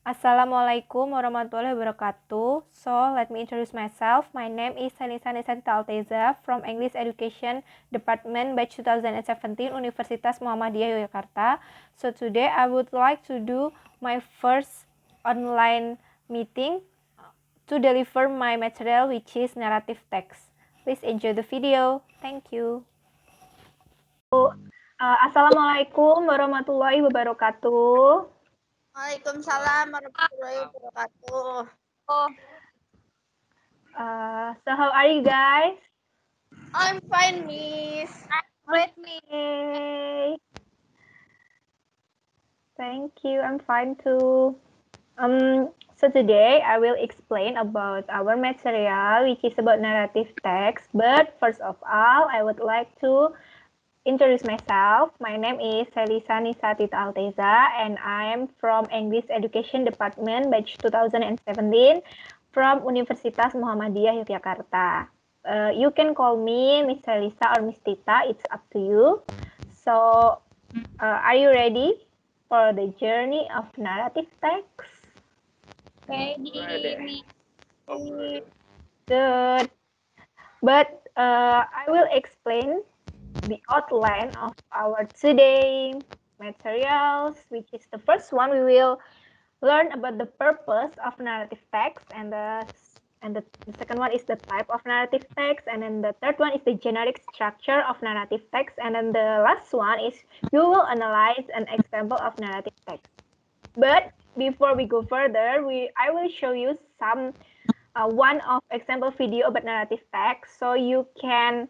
Assalamualaikum warahmatullahi wabarakatuh. So, let me introduce myself. My name is Sanisa Nisanti Alteza from English Education Department batch 2017 Universitas Muhammadiyah Yogyakarta. So, today I would like to do my first online meeting to deliver my material, which is narrative text. Please enjoy the video. Thank you. Assalamualaikum warahmatullahi wabarakatuh. Waalaikumsalam warahmatullahi wabarakatuh. So how are you guys? I'm fine, Miss. Great, Yay. Thank you. I'm fine too. So today I will explain about our material, which is about narrative text. But first of all, I would like to introduce myself. My name is Selisa Nisatita Alteza, and I am from English Education Department, batch 2017, from Universitas Muhammadiyah Yogyakarta. You can call me Miss Selisa or Miss Tita. It's up to you. So, are you ready for the journey of narrative text? Ready. Good. But I will explain the outline of our today materials, which is the first one. We will learn about the purpose of narrative text, and the second one is the type of narrative text, and then the third one is the generic structure of narrative text, and then the last one is we will analyze an example of narrative text. But before we go further, I will show you some one of example video about narrative text, so you can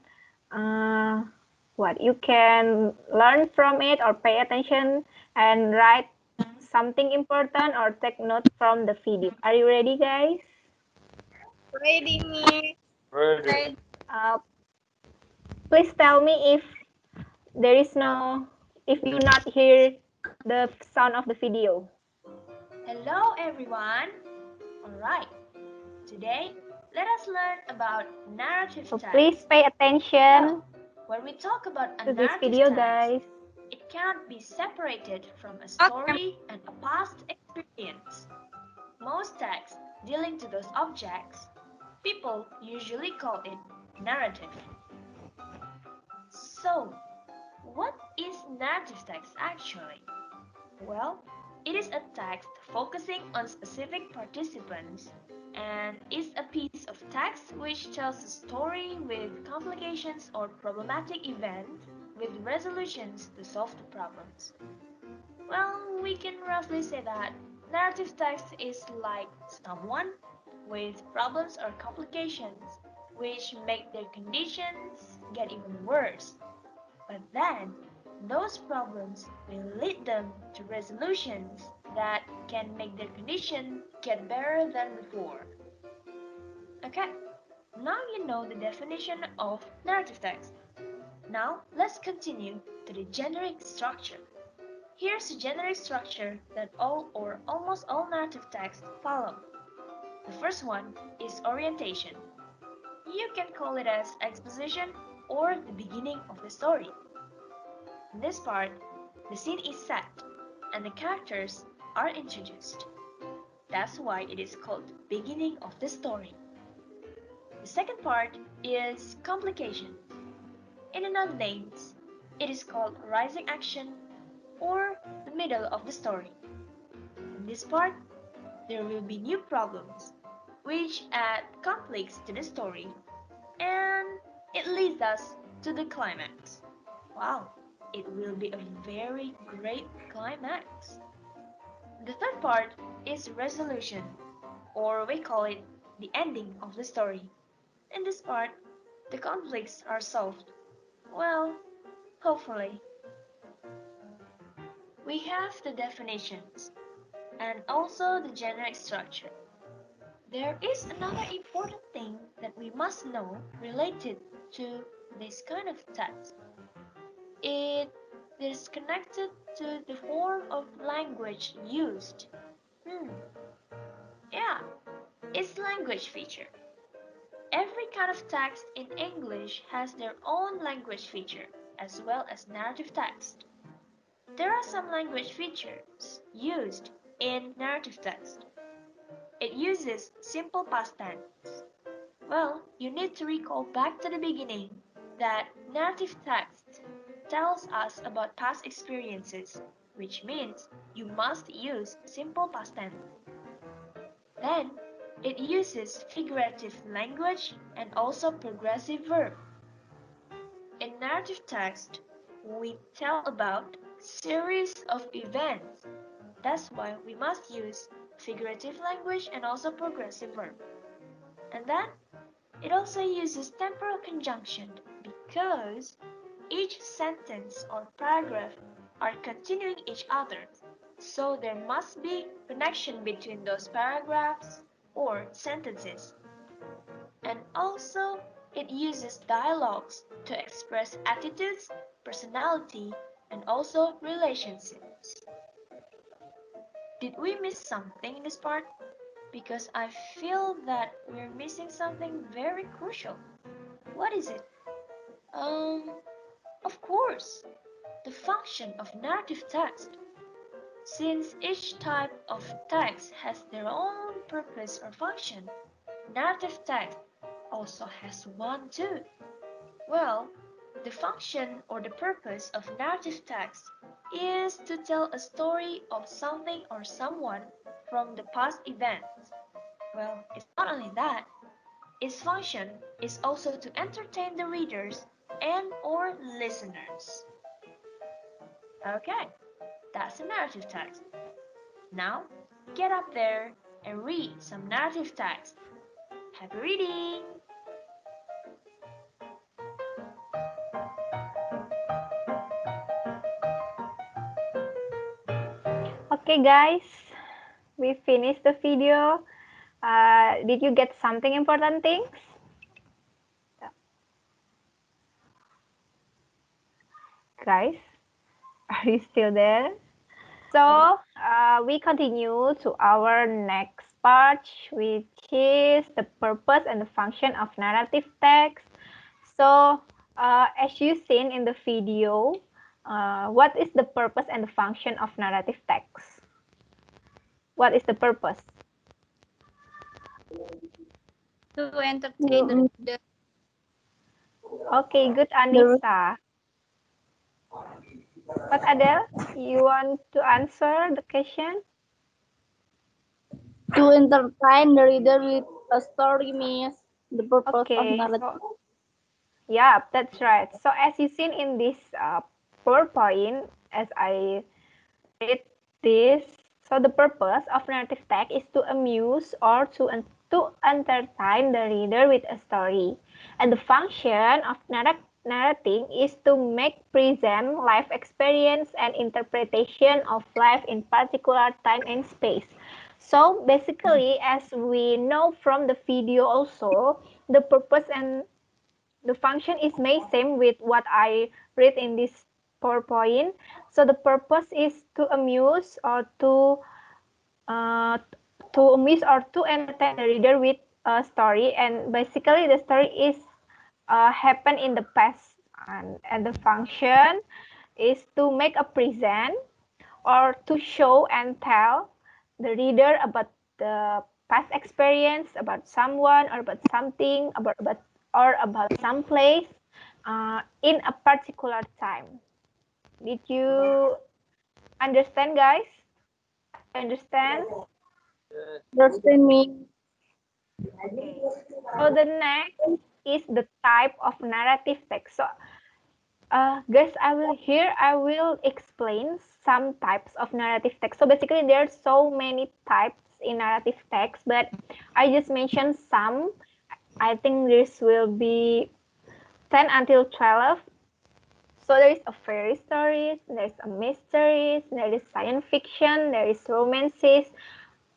you can learn from it or pay attention and write something important or take note from the video. Are you ready, guys? Ready, Miss. Ready. Please tell me if there is if you not hear the sound of the video. Hello everyone! Alright, today let us learn about narrative So text. please pay attention When we talk about a to this narrative video, text, guys. it cannot be separated from a story and a past experience. Most texts dealing to those objects, people usually call it narrative. So, what is narrative text actually? Well, it is a text focusing on specific participants and is a piece of text which tells a story with complications or problematic events with resolutions to solve the problems. Well, we can roughly say that narrative text is like someone with problems or complications which make their conditions get even worse. But then, those problems will lead them to resolutions that can make their condition get better than before. Okay, now you know the definition of narrative text. Now let's continue to the generic structure. Here's the generic structure that all or almost all narrative texts follow. The first one is orientation. You can call it as exposition or the beginning of the story. In this part, the scene is set and the characters are introduced. That's why it is called beginning of the story. The second part is complication. In another names, it is called rising action or the middle of the story. In this part, there will be new problems which add conflicts to the story and it leads us to the climax. Wow, it will be a very great climax. The third part is resolution, or we call it the ending of the story. In this part, the conflicts are solved. Well, hopefully. We have the definitions and also the generic structure. There is another important thing that we must know related to this kind of text. It is connected to the form of language used. Yeah, it's language feature. Every kind of text in English has their own language feature, as well as narrative text. There are some language features used in narrative text? It uses simple past tense. Well, you need to recall back to the beginning that narrative text tells us about past experiences, which means you must use simple past tense. Then, it uses figurative language and also progressive verb. In narrative text, we tell about series of events. That's why we must use figurative language and also progressive verb. And then it also uses temporal conjunction because each sentence or paragraph are continuing each other. So there must be connection between those paragraphs or sentences. And also it uses dialogues to express attitudes, personality, and also relationships. Did we miss something in this part? Because I feel that we're missing something very crucial. What is it? Of course, the function of narrative text. Since each type of text has their own purpose or function, narrative text also has one too. Well, the function or the purpose of narrative text is to tell a story of something or someone from the past events. Well, it's not only that, its function is also to entertain the readers and or listeners. Okay, that's a narrative text. Now, get up there and read some narrative text. Happy reading! Okay, guys, we finished the video. Did you get something important things? Guys, are you still there? So we continue to our next part, which is the purpose and the function of narrative text. So as you seen in the video, what is the purpose and the function of narrative text? What is the purpose? To entertain the reader. Okay, good, Anissa. But Adele, you want to answer the question? To entertain the reader with a story, Miss. The purpose of Okay, narrative. so yeah, that's right. So as you seen in this PowerPoint, as I read this, so the purpose of narrative text is to amuse or to entertain the reader with a story, and the function of narrating is to make present life experience and interpretation of life in particular time and space. So basically, as we know from the video also, the purpose and the function is may same with what I read in this PowerPoint. So the purpose is to amuse or uh, to amuse or to entertain the reader with a story, and basically the story is happen in the past, and the function is to make a present or to show and tell the reader about the past experience, about someone or about something, about or about some place in a particular time. Did you understand, guys? Understand? Understand me? Okay. So the next is the type of narrative text. So guys, I will explain some types of narrative text. So basically there's so many types in narrative text, but I just mentioned some. I think this will be 10 until 12. So there is a fairy stories, there is a mysteries, there is science fiction, there is romances,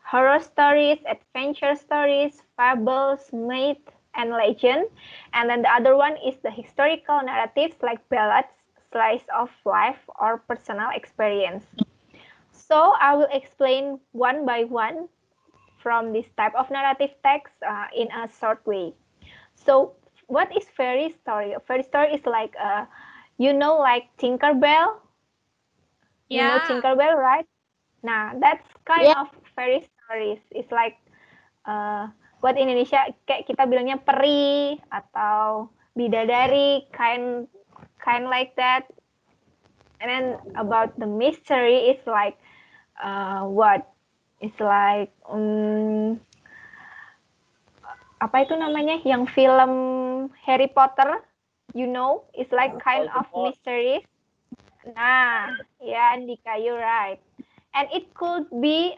horror stories, adventure stories, fables, myth, and legend. And then the other one is the historical narratives like ballads, slice of life, or personal experience. So I will explain one by one from this type of narrative text in a short way. So what is fairy story? A fairy story is like like Tinkerbell. You know Yeah. Tinkerbell, right? Nah, that's kind of fairy stories. It's like buat Indonesia kayak kita bilangnya peri atau bidadari, kind like that. And then about the mystery, it's like what? It's like apa itu namanya? Yang film Harry Potter, you know, it's like kind of mystery. Nah, yeah, Andika, you're right. And it could be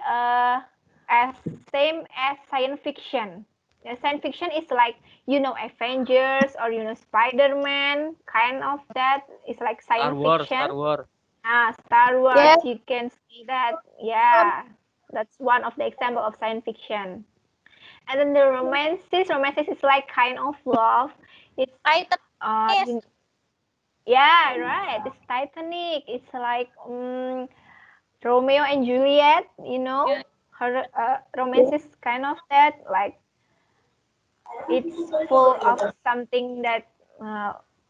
as same as science fiction. Yeah, science fiction is like, you know, Avengers or, you know, Spider-Man, kind of that. It's like science fiction. Star Wars. Star Wars, Yes. you can see that. Yeah, that's one of the example of science fiction. And then the romances is like kind of love. It's yeah, right. It's Titanic. It's like Romeo and Juliet, you know, her romance is kind of that, like it's full of something that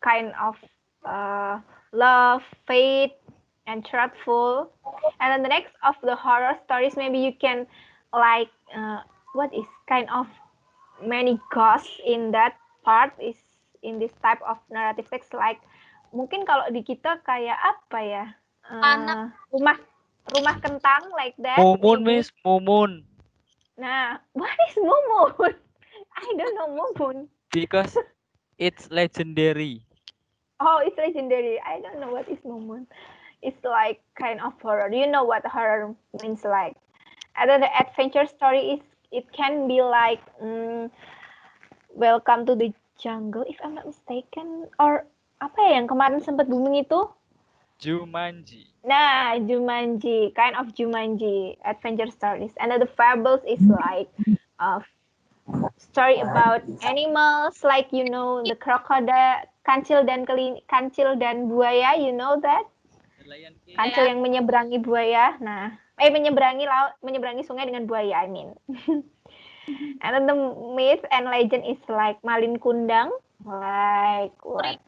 kind of love, faith, and truthful. And then the next of the horror stories, maybe you can like what is kind of many ghosts in that part is in this type of narrative text, like mungkin kalau di kita kayak apa ya, rumah kentang, like that. Mumun, maybe. Miss. Mumun. Nah, what is mumun? I don't know mumun. Because it's legendary. Oh, it's legendary. I don't know what is mumun. It's like kind of horror. Do you know what horror means like? And then the adventure story is, it can be like Welcome to the Jungle, if I'm not mistaken. Or apa ya yang kemarin sempat booming itu? Jumanji. Nah, Jumanji, kind of Jumanji, adventure stories. And then the fables is like story about animals, like, you know, the crocodile, kancil dan buaya, you know that? Kancil yang menyeberangi buaya. Nah, menyeberangi sungai dengan buaya, I mean. And then the myth and legend is like Malin Kundang, like what?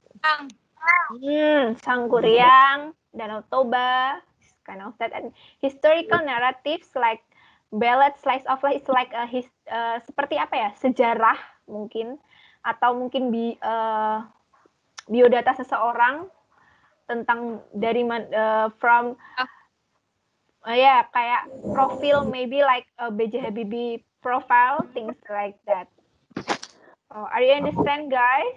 Sangkuriang, Danau Toba, kind of that. And historical narratives like ballad, slice of life is like seperti apa ya, sejarah mungkin, atau mungkin biodata seseorang tentang dari from kayak profil, maybe like B.J. Habibie profile, things like that. Are you understand, guys?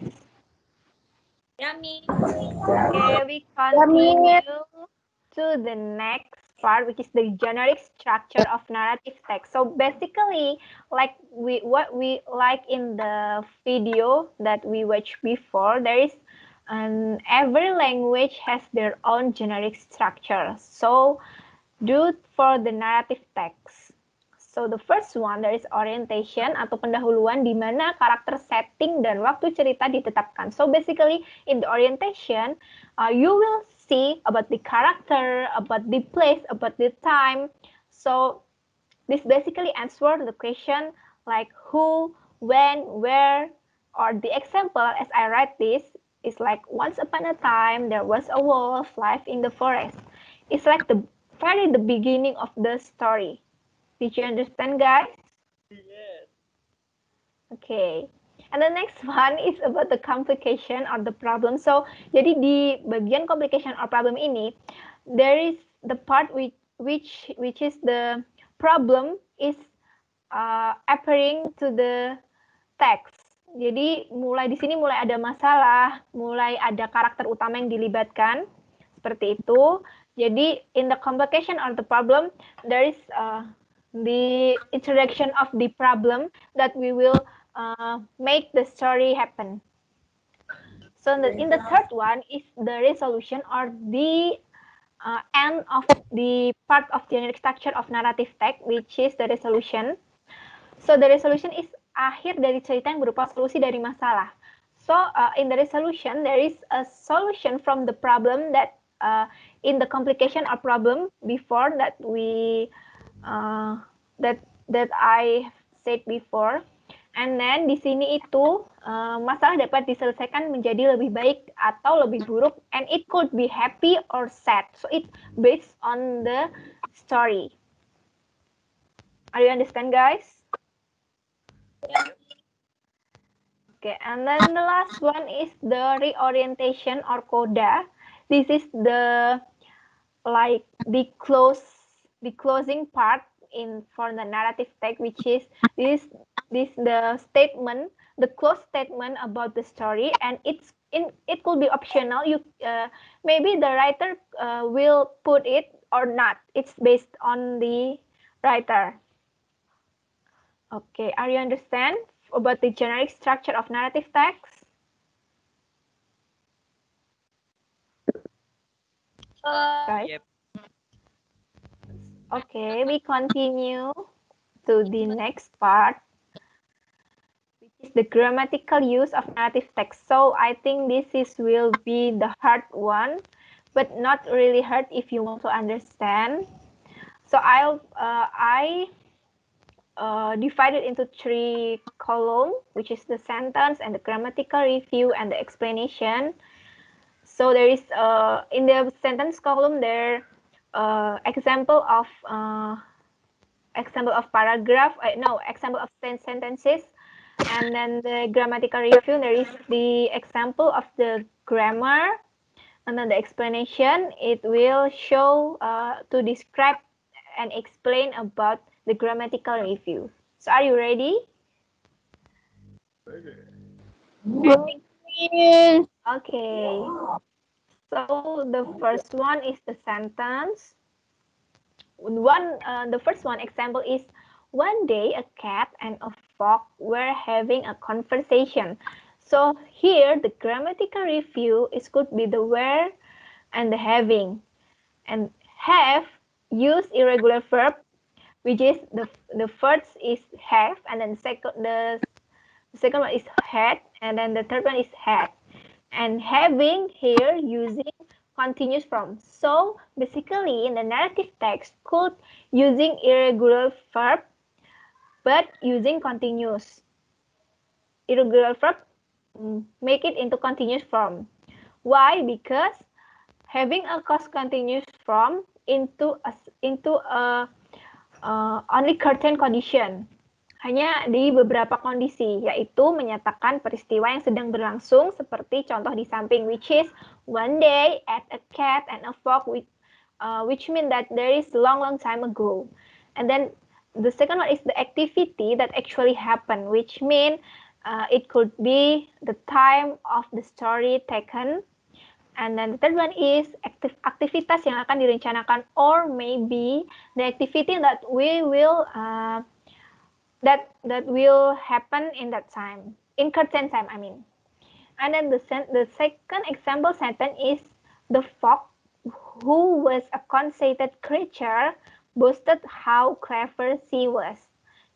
Yummy. Okay, we continue to the next part, which is the generic structure of narrative text. So basically, like what we like in the video that we watched before, there is every language has their own generic structure. So do for the narrative text. So the first one, there is orientation atau pendahuluan di mana karakter, setting, dan waktu cerita ditetapkan. So basically in the orientation, you will see about the character, about the place, about the time. So this basically answer the question like who, when, where, or the example as I write this is like once upon a time there was a wolf live in the forest. It's like the beginning of the story. Did you understand, guys? Yes. Okay. And the next one is about the complication or the problem. So, jadi di bagian complication or problem ini, there is the part which is the problem is appearing to the text. Jadi di sini mulai ada masalah, mulai ada karakter utama yang dilibatkan, seperti itu. Jadi in the complication or the problem, there is the introduction of the problem that we will make the story happen. So in the third one is the resolution or the end of the part of generic structure of narrative text, which is the resolution. So the resolution is akhir dari cerita yang berupa solusi dari masalah. So in the resolution, there is a solution from the problem that in the complication or problem before that we that I said before. And then di sini itu masalah dapat diselesaikan menjadi lebih baik atau lebih buruk, and it could be happy or sad. So it based on the story. Are you understand, guys? Okay, and then the last one is the reorientation or coda. This is the closing part in for the narrative text, which is this the statement, the close statement about the story, and it could be optional. You maybe the writer will put it or not. It's based on the writer. Okay, are you understand about the generic structure of narrative text? Right. Yep. Okay, we continue to the next part, which is the grammatical use of narrative text. So I think will be the hard one, but not really hard if you want to understand. So I divided into 3 columns, which is the sentence and the grammatical review and the explanation. So there is in the sentence column there example of paragraph, example of sentences, and then the grammatical review there is the example of the grammar, and then the explanation it will show to describe and explain about the grammatical review. So are you ready? Yes. Okay. So the first one is the sentence. The first one example is, one day a cat and a fox were having a conversation. So here the grammatical review is could be the were and the having, and have use irregular verb, which is the first is have, and then the second one is had, and then the third one is had, and having here using continuous form. So basically in the narrative text could using irregular verb but using continuous. Irregular verb make it into continuous form. Why? Because having a cause continuous form into a only certain condition. Hanya di beberapa kondisi, yaitu menyatakan peristiwa yang sedang berlangsung seperti contoh di samping, which is one day at a cat and a fox, which mean that there is long time ago. And then the second one is the activity that actually happened, which mean it could be the time of the story taken. And then the third one is aktivitas yang akan direncanakan, or maybe the activity that we will that will happen in that time, in certain time, I mean. And then the second example sentence is, the fox, who was a conceited creature, boasted how clever she was.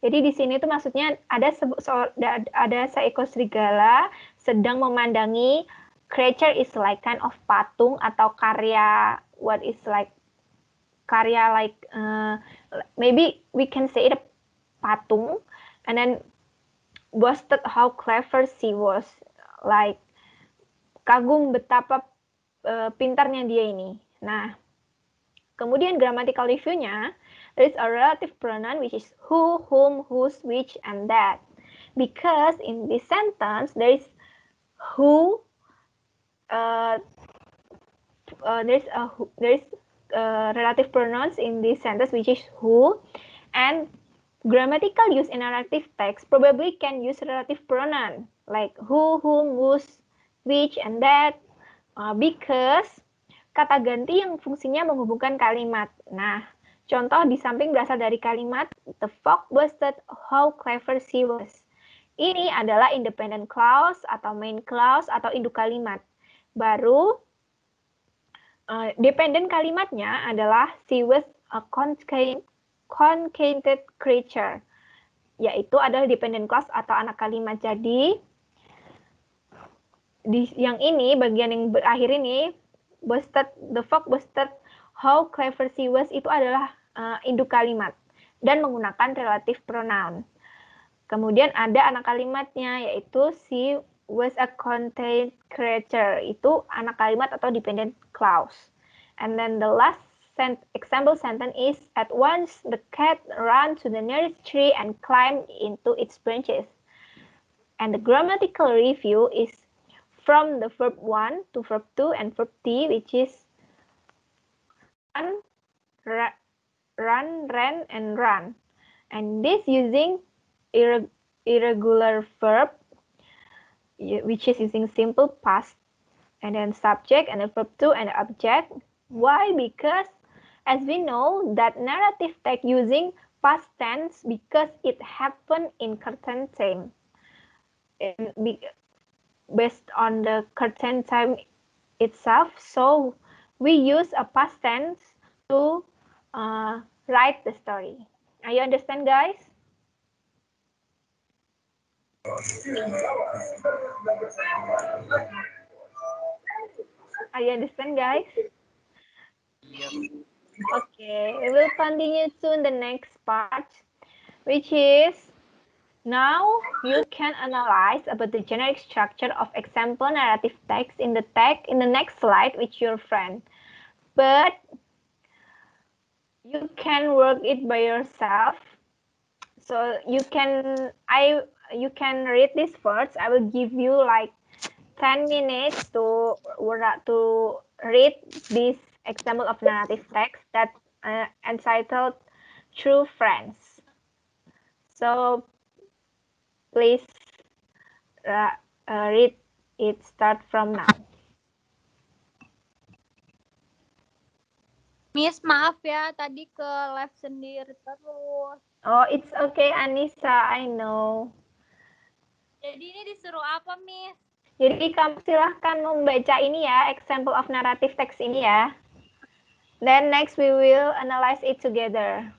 Jadi di sini tuh maksudnya ada seekor serigala sedang memandangi, creature is like kind of patung atau karya, maybe we can say it patung, and then boasted how clever she was, like kagum betapa pintarnya dia ini. Nah, kemudian grammatical review-nya, there is a relative pronoun which is who, whom, whose, which, and that. Because in this sentence there is who, there is relative pronouns in this sentence which is who, and grammatical use in narrative text probably can use relative pronoun like who, whom, whose, which, and that, because kata ganti yang fungsinya menghubungkan kalimat. Nah, contoh di samping berasal dari kalimat the fox boasted how clever she was. Ini adalah independent clause atau main clause atau induk kalimat. Baru dependent kalimatnya adalah she was a concatenated creature, yaitu adalah dependent clause atau anak kalimat. Jadi di yang ini, bagian yang berakhir ini, the fox boasted how clever she was, itu adalah induk kalimat dan menggunakan relative pronoun. Kemudian ada anak kalimatnya, yaitu she was a concatenated creature, itu anak kalimat atau dependent clause. And then the last example sentence is, at once the cat ran to the nearest tree and climbed into its branches. And the grammatical review is from the verb 1 to verb 2 and verb T, which is run, ran, and run. And this using irregular verb, which is using simple past, and then subject and the verb to and the object. Why? Because as we know that narrative text using past tense because it happened in current time. Based on the current time itself, so we use a past tense to write the story. Are you understand, guys? Are you understand, guys? Yep. Okay, we will continue to the next part, which is now you can analyze about the generic structure of example narrative text in the next slide with your friend. But you can work it by yourself. So you can read this first. I will give you like 10 minutes to read this example of narrative text that entitled True Friends. So please read it start from now. Miss, maaf ya, tadi ke live sendiri terus. Oh, it's okay, Anissa, I know. Jadi ini disuruh apa, Miss? Jadi kamu silahkan membaca ini ya, example of narrative text ini ya. Then next we will analyze it together.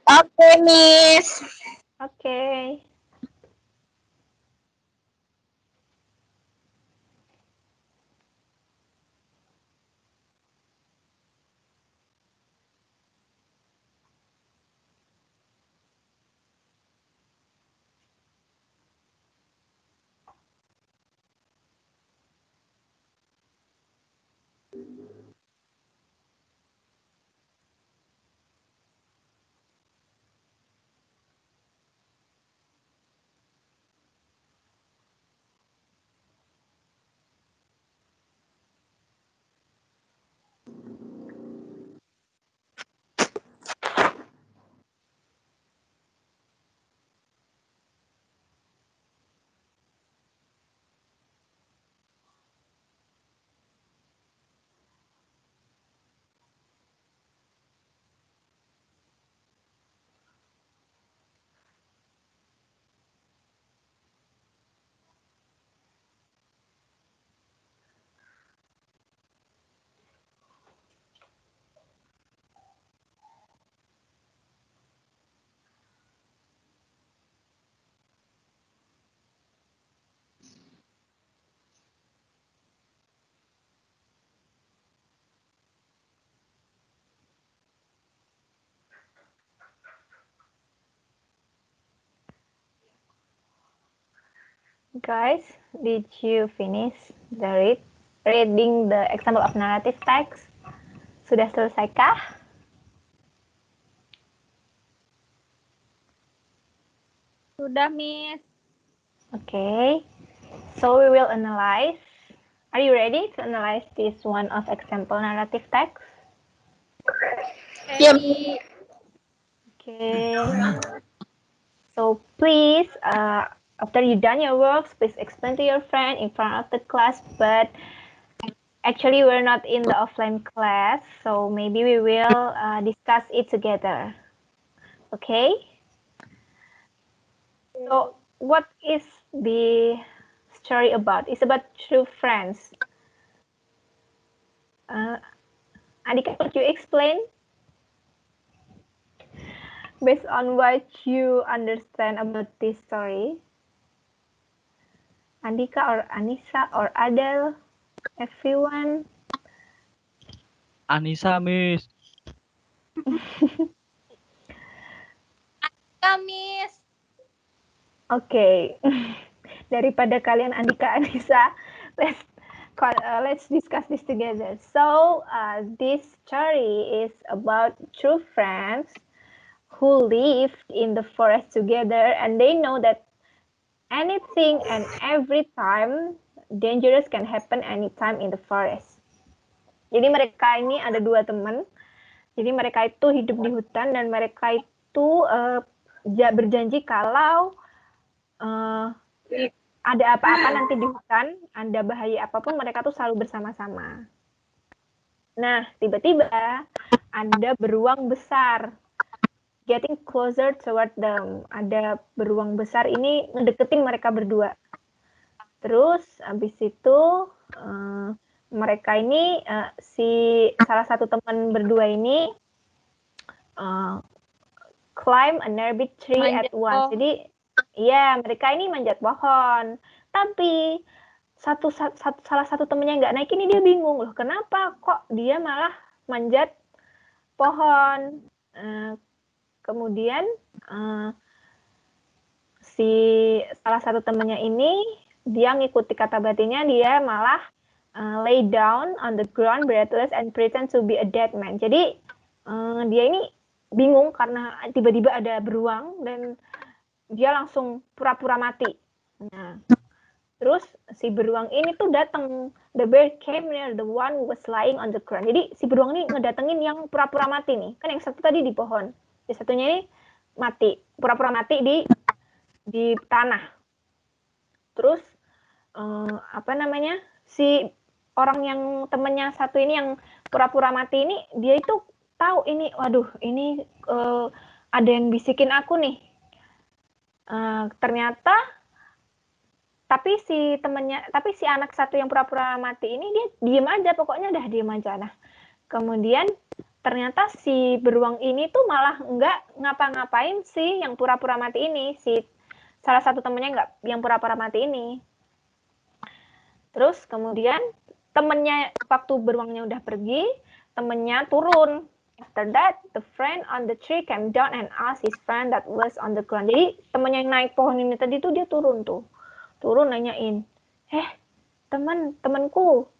Okay, Miss. Okay. Guys, did you finish the reading the example of narrative text? Sudah selesaikah? Sudah, Miss. Okay. So we will analyze. Are you ready to analyze this one of example narrative text? Yep. Okay. So please, after you done your works, please explain to your friend in front of the class. But actually, we're not in the offline class, so maybe we will discuss it together. Okay? So what is the story about? It's about true friends. Andika, could you explain? Based on what you understand about this story. Andika or Anissa or Adel, everyone. Anissa, Miss. Ya, Miss. Oke. Daripada kalian Andika Anissa, let's let's discuss this together. So this story is about two friends who lived in the forest together, and they know that anything and every time dangerous can happen anytime in the forest. Jadi mereka ini ada dua teman. Jadi mereka itu hidup di hutan dan mereka itu berjanji kalau ada apa-apa nanti di hutan, ada bahaya apapun, mereka tuh selalu bersama-sama. Nah, tiba-tiba ada beruang besar getting closer toward them. Ada beruang besar ini ngedeketin mereka berdua. Terus habis itu mereka ini salah satu teman berdua ini climb a nearby tree at once. Jadi ya mereka ini manjat pohon. Tapi salah satu temennya nggak naik ini, dia bingung loh, kenapa kok dia malah manjat pohon. Kemudian si salah satu temennya ini dia ngikuti kata batinnya, dia malah lay down on the ground breathless and pretend to be a dead man. Jadi dia ini bingung karena tiba-tiba ada beruang dan dia langsung pura-pura mati. Nah, terus si beruang ini tuh datang. The bear came near the one who was lying on the ground. Jadi si beruang ini ngedatengin yang pura-pura mati nih. Kan yang satu tadi di pohon, yang satunya ini mati, pura-pura mati di tanah. Terus si orang yang temennya satu ini yang pura-pura mati ini, dia itu tahu ini, waduh ini ada yang bisikin aku nih. Ternyata tapi si anak satu yang pura-pura mati ini dia diem aja, pokoknya udah diem aja. Nah, kemudian ternyata si beruang ini tuh malah nggak ngapa-ngapain si yang pura-pura mati ini, si salah satu temennya yang pura-pura mati ini. Terus kemudian temennya waktu beruangnya udah pergi, temennya turun. After that, the friend on the tree came down and asked his friend that was on the ground. Jadi temannya yang naik pohon ini tadi tuh dia turun nanyain, temanku,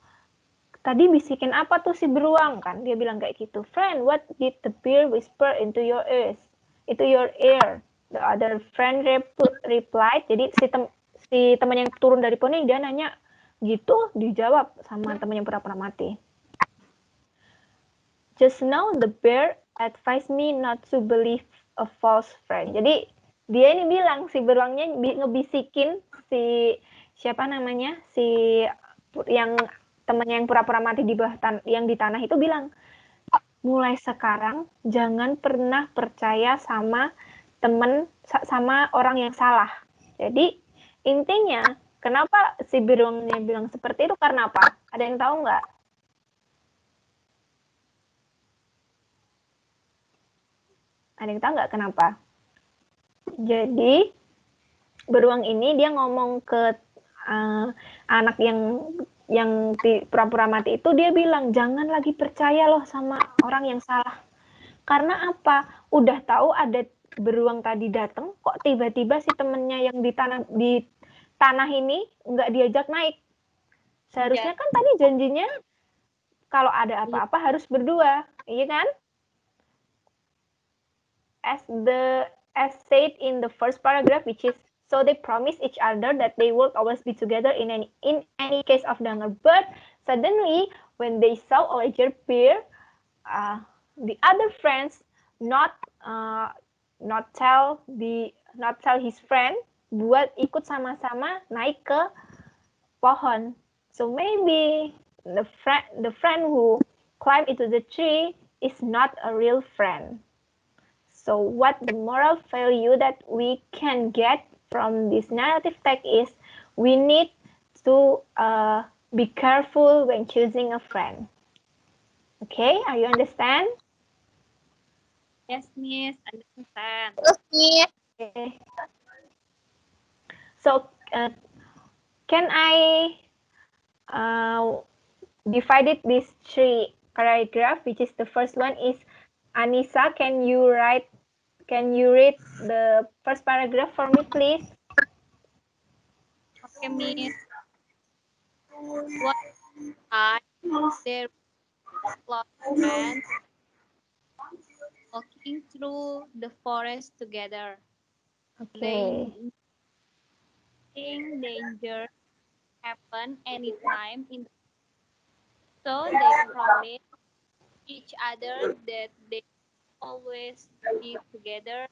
tadi bisikin apa tuh si beruang, kan? Dia bilang kayak gitu. Friend, what did the bear whisper into your ears? Into your ear. The other friend replied. Jadi si teman yang turun dari pohon ini dia nanya gitu, dijawab sama teman yang pura-pura mati. Just now the bear advised me not to believe a false friend. Jadi dia ini bilang, si beruangnya ngebisikin si yang temannya yang pura-pura mati di bawah yang di tanah itu bilang, mulai sekarang jangan pernah percaya sama orang yang salah. Jadi intinya kenapa si beruangnya bilang seperti itu karena apa? Ada yang tahu nggak? Ada yang tahu nggak kenapa? Jadi beruang ini dia ngomong ke anak yang pura-pura mati itu, dia bilang jangan lagi percaya loh sama orang yang salah. Karena apa? Udah tahu ada beruang tadi datang, kok tiba-tiba si temennya yang di tanah ini nggak diajak naik. Seharusnya kan tadi janjinya kalau ada apa-apa harus berdua, iya kan? As said in the first paragraph, which is, so they promised each other that they would always be together in any case of danger. But suddenly, when they saw a larger bear, the other friends not tell his friend buat ikut sama-sama naik ke pohon. So maybe the friend who climbed into the tree is not a real friend. So what the moral value that we can get from this narrative text is, we need to be careful when choosing a friend. Okay, are you understand? Yes, Miss. Understand. Okay. So can I divided these three paragraphs, which is the first one is, Anissa, can you read the first paragraph for me, please? Okay, Miss. I, their close friends, walking through the forest together. They Okay. think danger happen anytime so they promise each other that they always be together in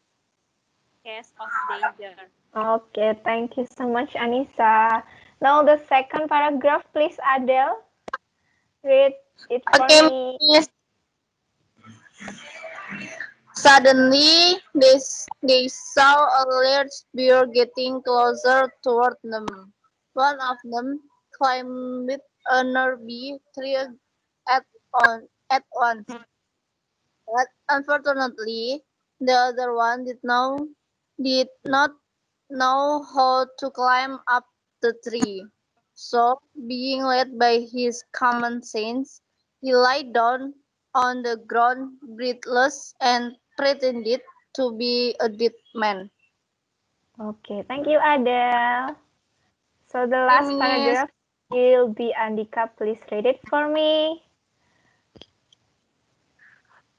case of danger. Okay, thank you so much, Anissa. Now the second paragraph, please, Adele. Read it for Okay, me. Miss. Suddenly, they saw a large bear getting closer toward them. One of them climbed a nearby tree at once, but unfortunately, the other one did not know how to climb up the tree. So, being led by his common sense, he lay down on the ground breathless and pretended to be a dead man. Okay, thank you, Adele. So the Okay, last Miss. paragraph will be Andika. Please read it for me.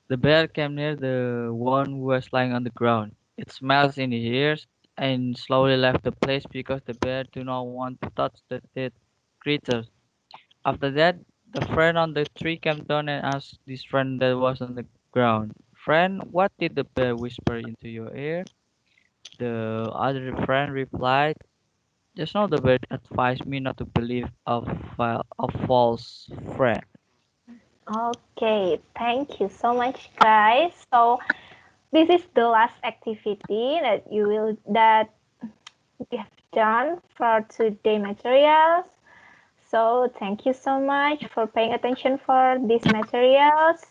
The bear came near the one who was lying on the ground. It smells in his ears and slowly left the place because the bear did not want to touch the dead creature. After that, the friend on the tree came down and asked this friend that was on the ground, "Friend, what did the bear whisper into your ear?" The other friend replied, "Just now the bear advised me not to believe a false friend." Okay, thank you so much, guys. So this is the last activity that we have done for today materials. So thank you so much for paying attention for these materials,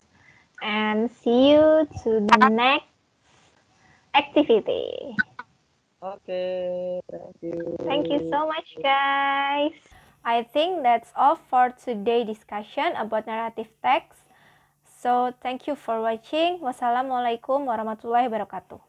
and see you to the next activity. Okay, thank Thank you you. so much, guys. I think that's all for today's discussion about narrative text. So thank you for watching. Wassalamualaikum warahmatullahi wabarakatuh.